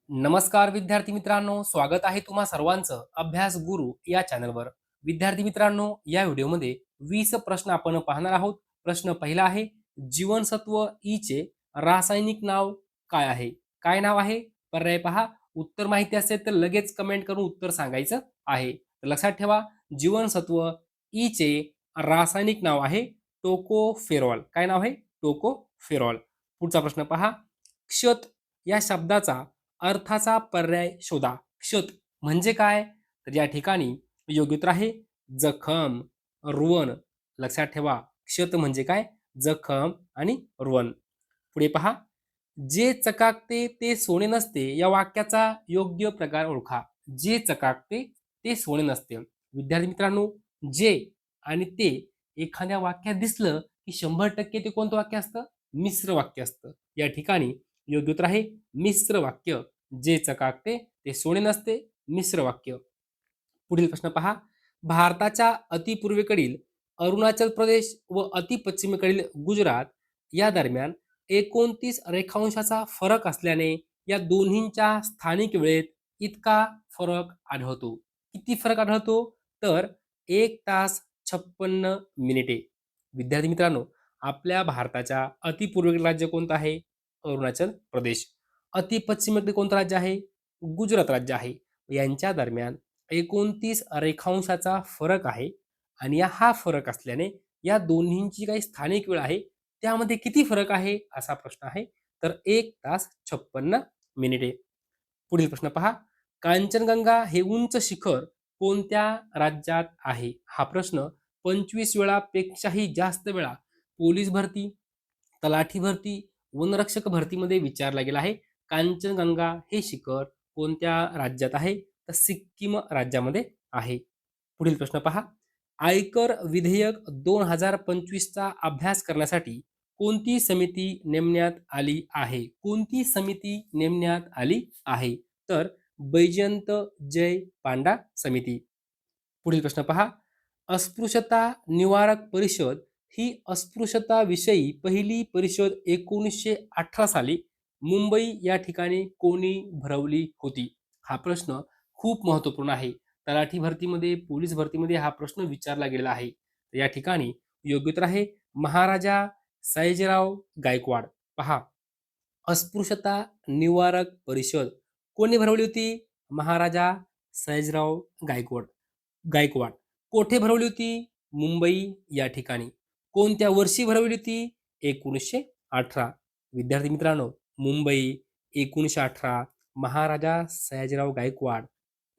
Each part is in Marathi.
नमस्कार विद्यार्थी मित्रांनो, स्वागत आहे तुम्हा सर्वांचं अभ्यास गुरु या चॅनलवर. विद्यार्थी मित्रांनो, या व्हिडिओमध्ये 20 प्रश्न आपण पाहणार आहोत. प्रश्न पहिला आहे, जीवनसत्व ई चे रासायनिक नाव काय आहे? काय नाव आहे? पर्याय पहा. उत्तर माहिती असेल तर लगेच कमेंट करून उत्तर सांगायचं आहे. तर लक्षात ठेवा, जीवनसत्व ई चे रासायनिक नाव आहे टोकोफेरॉल. काय नाव आहे? टोकोफेरॉल. पुढचा प्रश्न पहा. क्षत या शब्दाचा अर्थाचा पर्याय शोधा. क्षत म्हणजे काय? तर या ठिकाणी योग्य उत्तर आहे जखम, रुवन. लक्षात ठेवा, क्षत म्हणजे काय? जखम आणि रुवन. पुढे पहा, जे चकाकते ते सोने नसते या वाक्याचा योग्य प्रकार ओळखा. जे चकाकते ते सोने नसते. विद्यार्थी मित्रांनो, जे आणि ते एखाद्या वाक्यात दिसलं की 100% ते कोणतं वाक्य असतं? मिश्र वाक्य असतं. या ठिकाणी योग्य उत्तर आहे मिश्र वाक्य. जे चकाकते ते सोने नसते, मिश्र वाक्य. पुढील प्रश्न पहा. भारताच्या अतिपूर्वेकडील अरुणाचल प्रदेश व अतिपश्चिमेकडील गुजरात या दरम्यान 29 रेखांशाचा फरक असल्याने या दोन्हींच्या स्थानिक वेळेत इतका फरक आढळतो. किती फरक आढळतो? तर 1 तास 56 मिनिटे. विद्यार्थी मित्रांनो, आपल्या भारताच्या अतिपूर्वेकडील राज्य कोणतं आहे? अरुणाचल प्रदेश. अतिपश्चिमेकडे कोणतं राज्य आहे? गुजरात राज्य आहे. यांच्या दरम्यान 29 रेखांशाचा फरक आहे आणि हा फरक असल्याने या दोन्हींची काही स्थानिक वेळ आहे त्यामध्ये किती फरक आहे असा प्रश्न आहे. तर 1 तास 56 मिनिटे. पुढील प्रश्न पहा. कांचनगंगा हे उंच शिखर कोणत्या राज्यात आहे? हा प्रश्न 25 वेळापेक्षाही जास्त वेळा पोलीस भरती, तलाठी भरती, वनरक्षक भरतीमध्ये विचारला गेला आहे. कांचनगंगा हे शिखर कोणत्या राज्यात आहे? तर सिक्कीम राज्यामध्ये आहे. पुढील प्रश्न पहा. आयकर विधेयक 2025चा अभ्यास करण्यासाठी कोणती समिती नेमण्यात आली आहे? कोणती समिती नेमण्यात आली आहे? तर बैजयंत जय पांडा समिती. पुढील प्रश्न पहा. अस्पृश्यता निवारक परिषद ही अस्पृश्यताविषयी पहिली परिषद 1918 साली मुंबई या ठिकाणी कोणी भरवली होती? हा प्रश्न खूप महत्वपूर्ण आहे. तलाठी भरतीमध्ये, पोलीस भरतीमध्ये हा प्रश्न विचारला गेलेला आहे. तर या ठिकाणी योग्य उत्तर आहे महाराजा सयाजीराव गायकवाड. पहा, अस्पृश्यता निवारक परिषद कोणी भरवली होती? महाराजा सयाजीराव गायकवाड. गायकवाड. कोठे भरवली होती? मुंबई या ठिकाणी. कोणत्या वर्षी भरवली होती? 1918. विद्यार्थी मित्रांनो, मुंबई 1918, महाराजा सयाजीराव गायकवाड.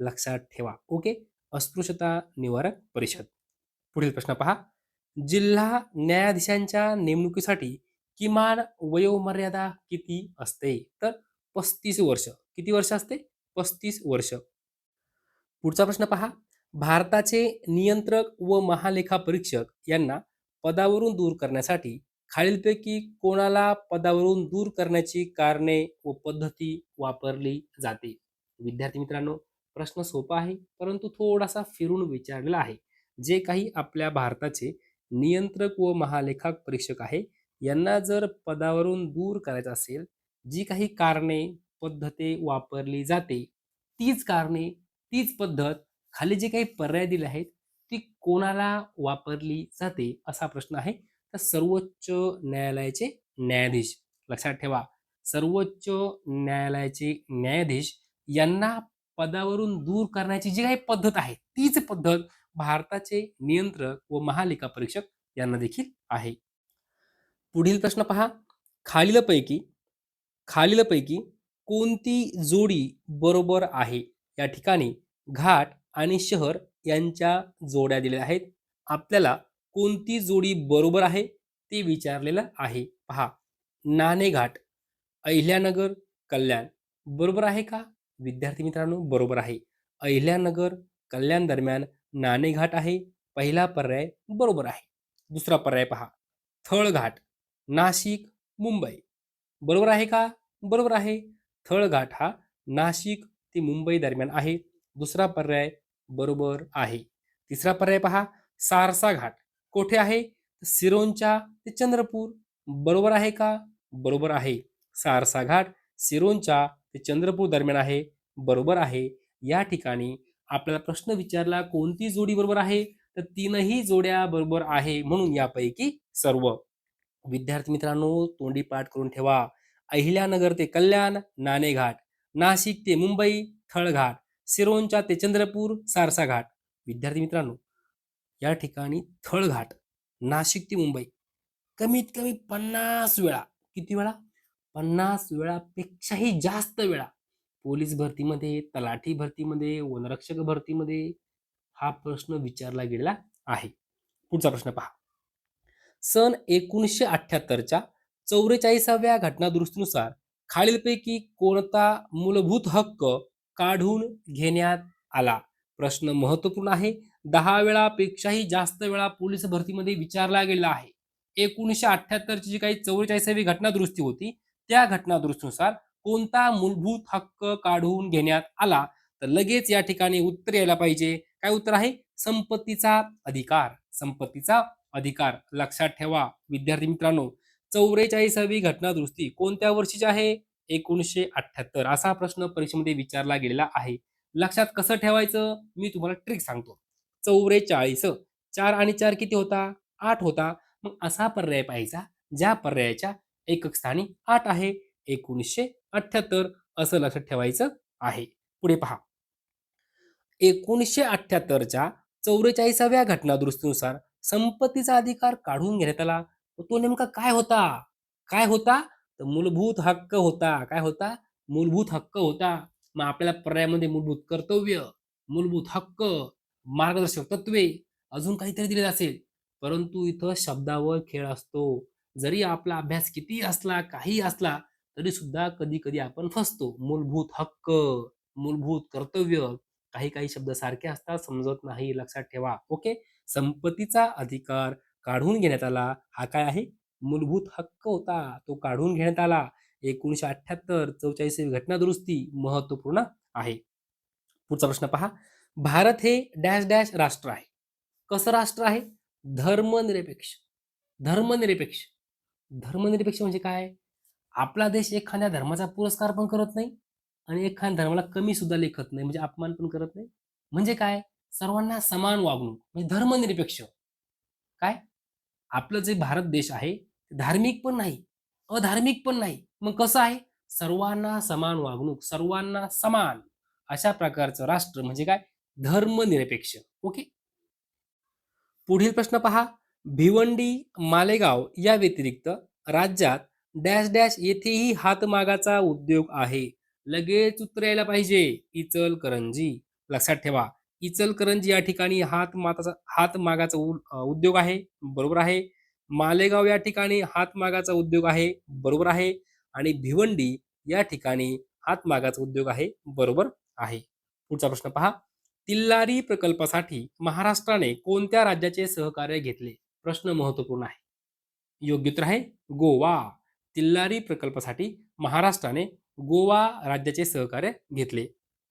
लक्षात ठेवा. ओके. अस्पृश्यता निवारक परिषद. पुढील प्रश्न पहा. जिल्हा न्यायाधीशांच्या नेमणुकीसाठी किमान वयोमर्यादा किती असते? तर 35 वर्ष. किती वर्ष असते? 35 वर्ष. पुढचा प्रश्न पहा. भारताचे नियंत्रक व महालेखा परीक्षक यांना पदावरून दूर करण्यासाठी खालीलपैकी कोणाला पदावरून दूर करण्याची कारणे व पद्धती वापरली जाते? विद्यार्थी मित्रांनो, प्रश्न सोपा आहे परंतु थोडासा फिरून विचारलेला आहे. जे काही आपल्या भारताचे नियंत्रक व महालेखा परीक्षक आहे यांना जर पदावरून दूर करायचं असेल, जी काही कारणे, पद्धती वापरली जाते, तीच कारणे, तीच पद्धत, खाली जे काही पर्याय दिले आहेत ती कोणाला वापरली जाते असा प्रश्न आहे. तर सर्वोच्च न्यायालयाचे न्यायाधीश. लक्षात ठेवा, सर्वोच्च न्यायालयाचे न्यायाधीश यांना पदावरून दूर करण्याची जी काही पद्धत आहे तीच पद्धत भारताचे नियंत्रक व महालेखा परीक्षक यांना देखील आहे. पुढील प्रश्न पहा. खालीलपैकी खालीलपैकी कोणती जोडी बरोबर आहे? या ठिकाणी घाट आणि शहर यांच्या जोड्या दिलेल्या आहेत. आपल्याला कोणती जोडी बरोबर आहे ते विचारलेलं आहे. पहा, नाणेघाट, अहिल्यानगर, कल्याण बरोबर आहे का? विद्यार्थी मित्रांनो, बरोबर आहे. अहिल्यानगर, कल्याण दरम्यान नाणेघाट आहे. पहिला पर्याय बरोबर आहे. दुसरा पर्याय पहा, थळघाट, नाशिक, मुंबई बरोबर आहे का? बरोबर आहे. थळघाट हा नाशिक ते मुंबई दरम्यान आहे. दुसरा पर्याय बरोबर आहे. तिसरा पर्याय पहा, सारसा घाट कोठे आहे? सिरोंचा ते चंद्रपूर बरोबर आहे का? बरोबर आहे. सारसा घाट सिरोंचा ते चंद्रपूर दरम्यान आहे. बरोबर आहे. या ठिकाणी आपल्याला प्रश्न विचारला कोणती जोडी बरोबर आहे? तर तीनही जोड्या बरोबर आहे. म्हणून यापैकी सर्व. विद्यार्थी मित्रांनो, तोंडी पाठ करून ठेवा. अहिल्यानगर ते कल्याण, नाणेघाट. नाशिक ते मुंबई, थळघाट. सिरोंचा ते चंद्रपूर, सारसा घाट. विद्यार्थी मित्रांनो, या ठिकाणी थळघाट, नाशिक ते मुंबई कमीत कमी 50 वेळा. किती वेळा? 50 वेळापेक्षाही जास्त वेळा पोलीस भरतीमध्ये, तलाठी भरतीमध्ये, वनरक्षक भरतीमध्ये हा प्रश्न विचारला गेलेला आहे. पुढचा प्रश्न पहा. सन 1978च्या 44व्या घटनादुरुस्तीनुसार खालीलपैकी कोणता मूलभूत हक्क काढून घेण्यात आला? प्रश्न महत्वपूर्ण आहे. 10 वेळापेक्षाही जास्त वेळा पोलीस भरतीमध्ये विचारला गेला आहे. 1978ची जी काही 44वी घटनादुरुस्ती होती, त्या घटनादुरुस्तीनुसार कोणता मूलभूत हक्क काढून घेण्यात आला? तर लगेच या ठिकाणी उत्तर यायला पाहिजे. काय उत्तर आहे? संपत्तीचा अधिकार. संपत्तीचा अधिकार. लक्षात ठेवा विद्यार्थी मित्रांनो, 44वी घटनादुरुस्ती कोणत्या वर्षीची आहे? 1978. असा प्रश्न परीक्षेमध्ये विचारला गेलेला आहे. लक्षात कसं ठेवायचं? मी तुम्हाला ट्रिक सांगतो. 44, 4 आणि 4 किती होता? 8 होता. मग असा पर्याय पाहायचा ज्या पर्यायाच्या एकक स्थानी 8 आहे. 1978 असं लक्षात ठेवायचं आहे. पुढे पहा. 1978च्या 44व्या घटनादुरुस्तीनुसार संपत्तीचा अधिकार काढून घेण्यात आला. तो नेमका काय होता? काय होता? तर मूलभूत हक्क होता. काय होता? मूलभूत हक्क होता. मग आपल्याला पर्यायामध्ये मूलभूत कर्तव्य, मूलभूत हक्क, मार्गदर्शक तत्वे, अजून काहीतरी दिलेलं असेल. परंतु इथं शब्दावर खेळ असतो. जरी आपला अभ्यास कितीही असला, काहीही असला, तरी सुद्धा कधी-कधी आपण फसतो. मूलभूत हक्क, मूलभूत कर्तव्य, काही काही शब्द सारखे असतात, समजत नाही. लक्षात ठेवा. ओके. संपत्तीचा अधिकार काढून घेण्यात आला. हा काय आहे? मूलभूत हक्क होता. तो काढून घेण्यात आला. 1978 44वी घटना दुरुस्ती महत्वपूर्ण आहे. पुढचा प्रश्न पहा. भारत हे डॅश डॅश राष्ट्र आहे. कसं राष्ट्र आहे? धर्मनिरपेक्ष. धर्मनिरपेक्ष. धर्मनिरपेक्ष म्हणजे काय? आपला देश एखाद्या धर्माचा पुरस्कार पण करत नाही आणि एखाद्या धर्माला कमी सुद्धा लेखत नाही, म्हणजे अपमान पण करत नाही. म्हणजे काय? सर्वांना समान वागणूक, म्हणजे धर्मनिरपेक्ष. काय? आपलं जे भारत देश आहे, धार्मिक पण नाही, अधार्मिक पण नाही. मग कसं आहे? सर्वांना समान वागणूक, सर्वांना समान अशा प्रकारचं राष्ट्र म्हणजे काय? धर्मनिरपेक्ष. ओके. पुढील प्रश्न पहा. भिवंडी, मालेगाव या व्यतिरिक्त राज्यात डॅश डॅश येथेही हातमागाचा उद्योग आहे. लगेच उत्तर यायला पाहिजे. इचलकरंजी. लक्षात ठेवा. इचलकरंजी या ठिकाणी हातमागाचा उद्योग आहे. बरोबर आहे. मालेगाव या ठिकाणी हातमागाचा उद्योग आहे. बरोबर आहे. आणि भिवंडी या ठिकाणी हातमागाचा उद्योग आहे. बरोबर आहे. पुढचा प्रश्न पहा. तिल्लारी प्रकल्पासाठी महाराष्ट्राने कोणत्या राज्याचे सहकार्य घेतले? प्रश्न महत्वपूर्ण आहे. योग्य उत्तर आहे गोवा. तिल्लारी प्रकल्पासाठी महाराष्ट्राने गोवा राज्याचे सहकार्य घेतले.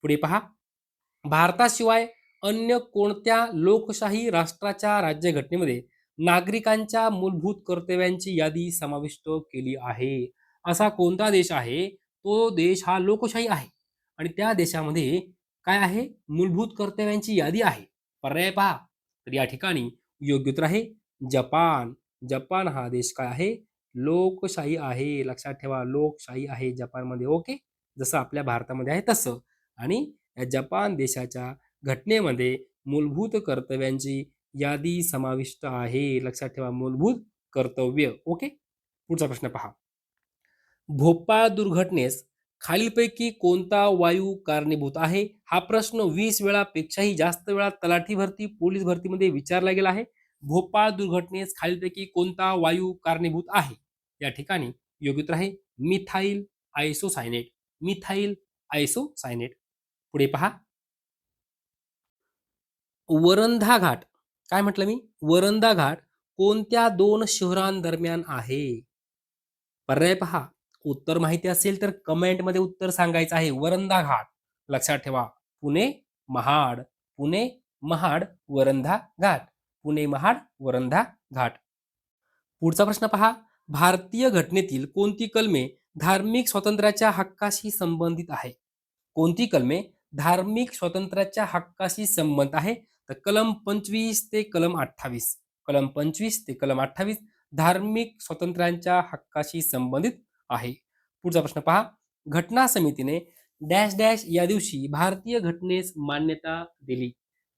पुढे पहा. भारताशिवाय अन्य कोणत्या लोकशाही राष्ट्राच्या राज्यघटनेमध्ये नागरिकांच्या मूलभूत कर्तव्यांची यादी समाविष्ट केली आहे? असा कोणता देश आहे? तो देश हा लोकशाही आहे आणि त्या देशामध्ये काय आहे? मूलभूत कर्तव्यांची यादी आहे. पर्याय पहा. तर या ठिकाणी योग्य उत्तर आहे जपान. जपान हा देश काय आहे? लोकशाही आहे. लक्षात ठेवा. लोकशाही आहे जपानमध्ये. ओके. जसं आपल्या भारतामध्ये आहे तसं. आणि या जपान देशाच्या घटनेमध्ये मूलभूत कर्तव्यांची यादी समाविष्ट आहे. लक्षात ठेवा. मूलभूत कर्तव्य. ओके. पुढचा प्रश्न पहा. भोपाळ दुर्घटनेस खालीलपैकी कोणता वायू कारणीभूत आहे? हा प्रश्न 20 वेळापेक्षाही जास्त वेळा तलाठी भरती, पोलीस भरतीमध्ये विचारला गेला आहे. भोपाळ दुर्घटनेस खालीलपैकी कोणता वायू कारणीभूत आहे? या ठिकाणी योग्य उत्तर आहे मिथाइल आयसोसायनेट. Methyl isocyanate. पुढे पहा. वरंधा घाट. काय म्हटलं मी? वरंधा घाट कोणत्या 2 शहरांदरम्यान आहे? पर्याय पहा. उत्तर माहिती असेल तर कमेंटमध्ये उत्तर सांगायचं आहे. वरंधा घाट. लक्षात ठेवा. पुणे, महाड. पुणे, महाड, वरंधा घाट. पुणे, महाड, वरंधा घाट. पुढचा प्रश्न पहा. भारतीय घटनेतील कोणती कलमे धार्मिक स्वातंत्र्याच्या हक्काशी संबंधित आहे? कोणती कलमे धार्मिक स्वातंत्र्याच्या हक्काशी संबंध आहे? तर कलम 25 ते कलम 28. कलम 25 ते कलम 28 धार्मिक स्वातंत्र्यांच्या हक्काशी संबंधित आहे. पुढचा प्रश्न पहा. घटना समितीने डॅश डॅश या दिवशी भारतीय घटनेस मान्यता दिली.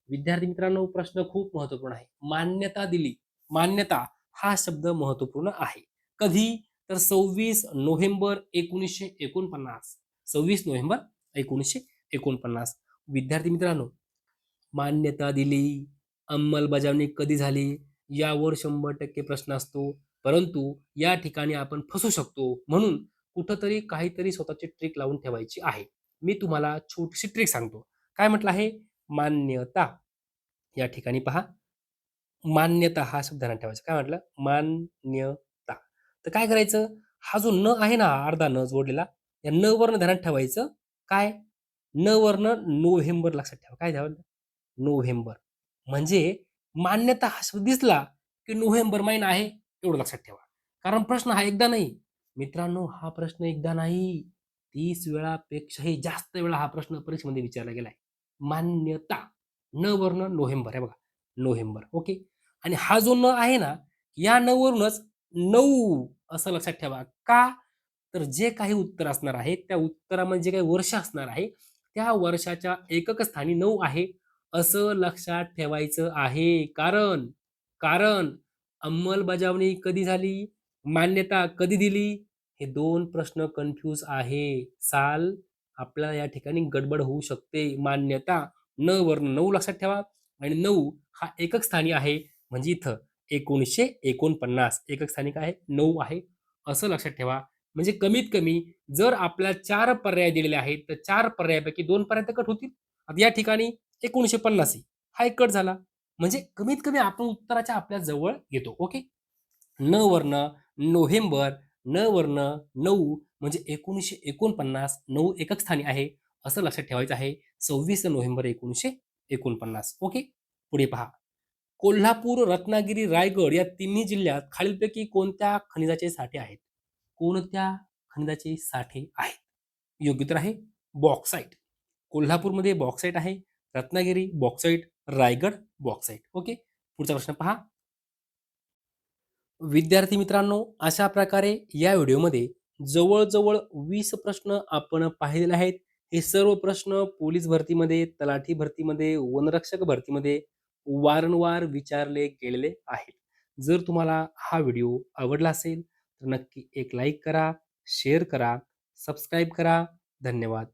विद्यार्थी मित्रांनो, प्रश्न खूप महत्वपूर्ण आहे. मान्यता दिली. मान्यता हा शब्द महत्वपूर्ण आहे. कधी? तर 26 नोव्हेंबर 1949. 26 नोव्हेंबर 1949. विद्यार्थी मित्रांनो, मान्यता दिली, अंमलबजावणी कधी झाली यावर 100% प्रश्न असतो. परंतु या ठिकाणी आपण फसू शकतो. म्हणून कुठंतरी काहीतरी स्वतःची ट्रिक लावून ठेवायची आहे. मी तुम्हाला छोटीशी ट्रिक सांगतो. काय म्हटलं आहे? मान्यता. या ठिकाणी पहा, मान्यता हा शब्द ध्यानात ठेवायचा. काय म्हटलं? मान्यता. तर काय करायचं? हा जो न आहे ना, अर्धा न जोडलेला, या न वरनं ध्यानात ठेवायचं. काय? न वरनं नोव्हेंबर लक्षात ठेवा. काय ठेवायचं? नोव्हेंबर. म्हणजे मान्यता हा शब्द दिसला, की नोव्हेंबर महिना आहे एवढं लक्षात ठेवा. कारण प्रश्न हा एकदा नाही. मित्रांनो, हा प्रश्न एकदा नाही, 30 वेळापेक्षाही जास्त वेळा हा प्रश्न परीक्षेमध्ये विचारला गेलाय. मान्यता. न वरनं नोव्हेंबर आहे बघा. नोव्हेंबर. ओके. आणि हा जो न आहे ना, या न वरूनच 9 असं लक्षात ठेवा. का? तर जे काही उत्तर असणार आहे, त्या उत्तरामध्ये जे काही वर्ष असणार आहे, त्या वर्षाच्या एकक स्थानी 9 आहे, असं लक्षात ठेवायचं आहे. कारण कारण अंमलबजावणी कधी झाली? मान्यता कधी दिली? हे 2 प्रश्न कन्फ्यूज आहे. साल आपल्याला या ठिकाणी गडबड होऊ शकते. मान्यता न वरनं 9 लक्षात ठेवा आणि 9 हा एकक स्थानी आहे. म्हणजे इथं 1949 एकक स्थानी काय आहे? 9 आहे. असं लक्षात ठेवा. म्हणजे कमीत कमी जर आपल्याला 4 पर्याय दिलेले आहेत, तर 4 पर्यायापैकी 2 पर्याय तर कट होतील. आता या ठिकाणी 1950 आहे. हा एक कट झाला. म्हणजे कमीत कमी आपण उत्तराच्या आपल्या जवळ येतो. ओके. न वरनं नोव्हेंबर, न वरनं 9 म्हणजे 1949 9 एकक स्थानी आहे. असं लक्षात ठेवायचं आहे. 26 नोव्हेंबर 1949. ओके. पुढे पहा. कोल्हापूर, रत्नागिरी, रायगड या तिन्ही जिल्ह्यात खालीलपैकी कोणत्या खनिजाचे साठे आहेत? कोणत्या खनिजाचे साठे आहेत? योग्य उत्तर आहे बॉक्साईट. कोल्हापूरमध्ये बॉक्साईट आहे, Ratnagiri bauxite, Raigad bauxite. Okay. पुढचा प्रश्न पहा. विद्यार्थी मित्रांनो, अशा प्रकारे या व्हिडिओमध्ये जवळ-जवळ 20 प्रश्न आपण पाहिलेले आहेत. हे सर्व प्रश्न पोलीस भरतीमध्ये, तलाठी भरतीमध्ये, वनरक्षक भरतीमध्ये वारंवार विचारले गेलेले आहेत. जर तुम्हाला हा व्हिडिओ आवडला असेल, तर नक्की एक लाईक करा, शेअर करा, सबस्क्राईब करा. धन्यवाद.